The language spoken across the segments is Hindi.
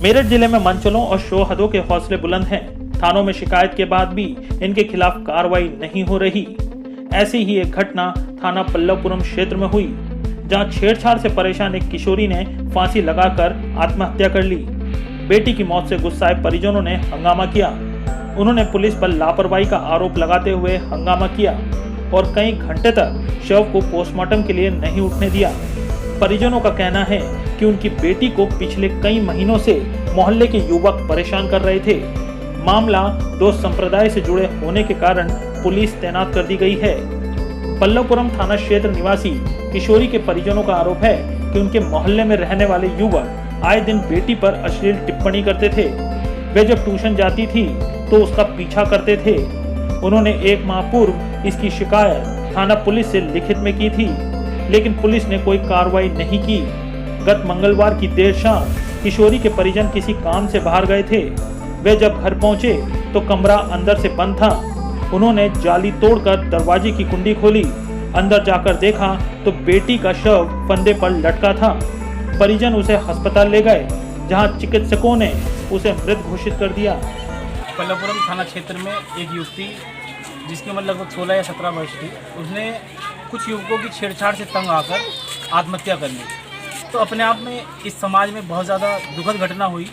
मेरठ जिले में मंचलों और शोहदों के हौसले बुलंद हैं। थानों में शिकायत के बाद भी इनके खिलाफ कार्रवाई नहीं हो रही। ऐसी ही एक घटना थाना पल्लवपुरम क्षेत्र में हुई, जहां छेड़छाड़ से परेशान एक किशोरी ने फांसी लगाकर आत्महत्या कर ली। बेटी की मौत से गुस्साए परिजनों ने हंगामा किया। उन्होंने पुलिस पर लापरवाही का आरोप लगाते हुए हंगामा किया और कई घंटे तक शव को पोस्टमार्टम के लिए नहीं उठने दिया। परिजनों का कहना है कि उनकी बेटी को पिछले कई महीनों से मोहल्ले के युवक परेशान कर रहे थे। मामला दो संप्रदाय से जुड़े होने के कारण पुलिस तैनात कर दी गई है। पल्लवपुरम थाना क्षेत्र निवासी किशोरी के परिजनों का आरोप है कि उनके मोहल्ले में रहने वाले युवक आए दिन बेटी पर अश्लील टिप्पणी करते थे। वे जब ट्यूशन जाती थी तो उसका पीछा करते थे। उन्होंने 1 माह पूर्व इसकी शिकायत थाना पुलिस से लिखित में की थी, लेकिन पुलिस ने कोई कार्रवाई नहीं की। गत मंगलवार की देर शाम किशोरी के परिजन किसी काम से बाहर गए थे। वे जब घर पहुंचे तो कमरा अंदर से बंद था। उन्होंने जाली तोड़कर दरवाजे की कुंडी खोली। अंदर जाकर देखा तो बेटी का शव फंदे पर लटका था। परिजन उसे अस्पताल ले गए, जहां चिकित्सकों ने उसे मृत घोषित कर दिया। पल्लवपुरम थाना क्षेत्र में एक युवती जिसकी उम्र लगभग 16 या 17 वर्ष थी, उसने कुछ युवकों की छेड़छाड़ से तंग आकर आत्महत्या कर ली। तो अपने आप में इस समाज में बहुत ज़्यादा दुखद घटना हुई।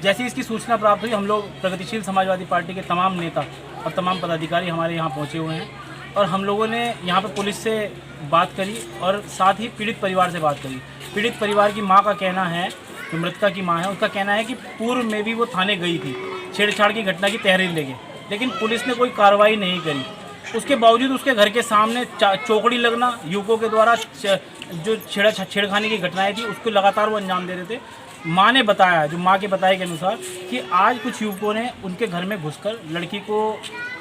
जैसे इसकी सूचना प्राप्त हुई, हम लोग प्रगतिशील समाजवादी पार्टी के तमाम नेता और तमाम पदाधिकारी हमारे यहाँ पहुँचे हुए हैं और हम लोगों ने यहाँ पर पुलिस से बात करी और साथ ही पीड़ित परिवार से बात करी। पीड़ित परिवार की माँ का कहना है, जो मृतका की माँ है, उसका कहना है कि पूर्व में भी वो थाने गई थी छेड़छाड़ की घटना की तहरीर लेके, लेकिन पुलिस ने कोई कार्रवाई नहीं करी। उसके बावजूद उसके घर के सामने चौकड़ी लगना, युवकों के द्वारा जो छेड़खानी की घटनाएं थी उसको लगातार वो अंजाम दे रहे थे। माँ ने बताया, जो माँ के बताए के अनुसार, कि आज कुछ युवकों ने उनके घर में घुसकर लड़की को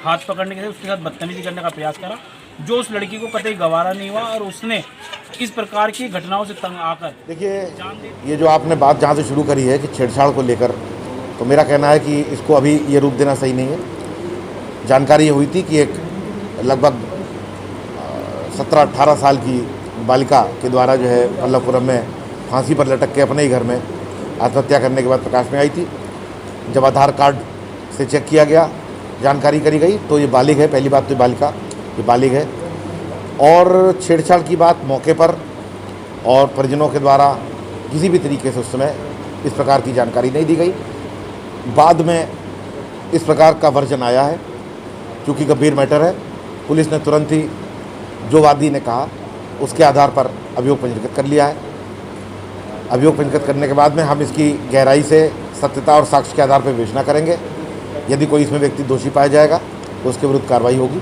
हाथ पकड़ने के लिए उसके साथ बदतमीजी करने का प्रयास करा, जो उस लड़की को कतई गवारा नहीं हुआ और उसने इस प्रकार की घटनाओं से तंग आकर देखिए, ये जो आपने बात जहाँ से शुरू करी है कि छेड़छाड़ को लेकर, तो मेरा कहना है कि इसको अभी ये रूप देना सही नहीं है। जानकारी ये हुई थी कि एक लगभग 17-18 साल की बालिका के द्वारा जो है पल्लवपुरम में फांसी पर लटक के अपने ही घर में आत्महत्या करने के बाद प्रकाश में आई थी। जब आधार कार्ड से चेक किया गया, जानकारी करी गई, तो ये बालिग है। पहली बात तो बालिका ये बालिग है और छेड़छाड़ की बात मौके पर और परिजनों के द्वारा किसी भी तरीके से उस समय इस प्रकार की जानकारी नहीं दी गई। बाद में इस प्रकार का वर्जन आया है। चूँकि गंभीर मैटर है, पुलिस ने तुरंत ही जो वादी ने कहा उसके आधार पर अभियोग पंजीकृत कर लिया है। अभियोग पंजीकृत करने के बाद में हम इसकी गहराई से सत्यता और साक्ष्य के आधार पर विवेचना करेंगे। यदि कोई इसमें व्यक्ति दोषी पाया जाएगा तो उसके विरुद्ध कार्रवाई होगी।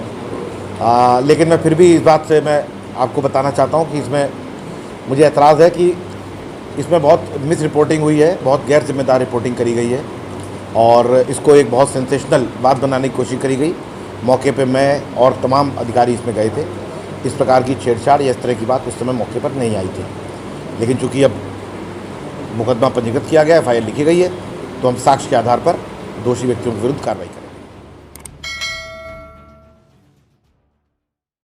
लेकिन मैं फिर भी इस बात से मैं आपको बताना चाहता हूँ कि इसमें मुझे एतराज़ है कि इसमें बहुत मिस रिपोर्टिंग हुई है, बहुत गैर जिम्मेदार रिपोर्टिंग करी गई है और इसको एक बहुत सेंसेशनल बात बनाने की कोशिश करी गई। मौके पे मैं और तमाम अधिकारी इसमें गए थे। इस प्रकार की छेड़छाड़ या इस तरह की बात उस समय मौके पर नहीं आई थी। लेकिन चूँकि अब मुकदमा पंजीकृत किया गया है, FIR लिखी गई है, तो हम साक्ष्य के आधार पर दोषी व्यक्तियों के विरुद्ध कार्रवाई करेंगे।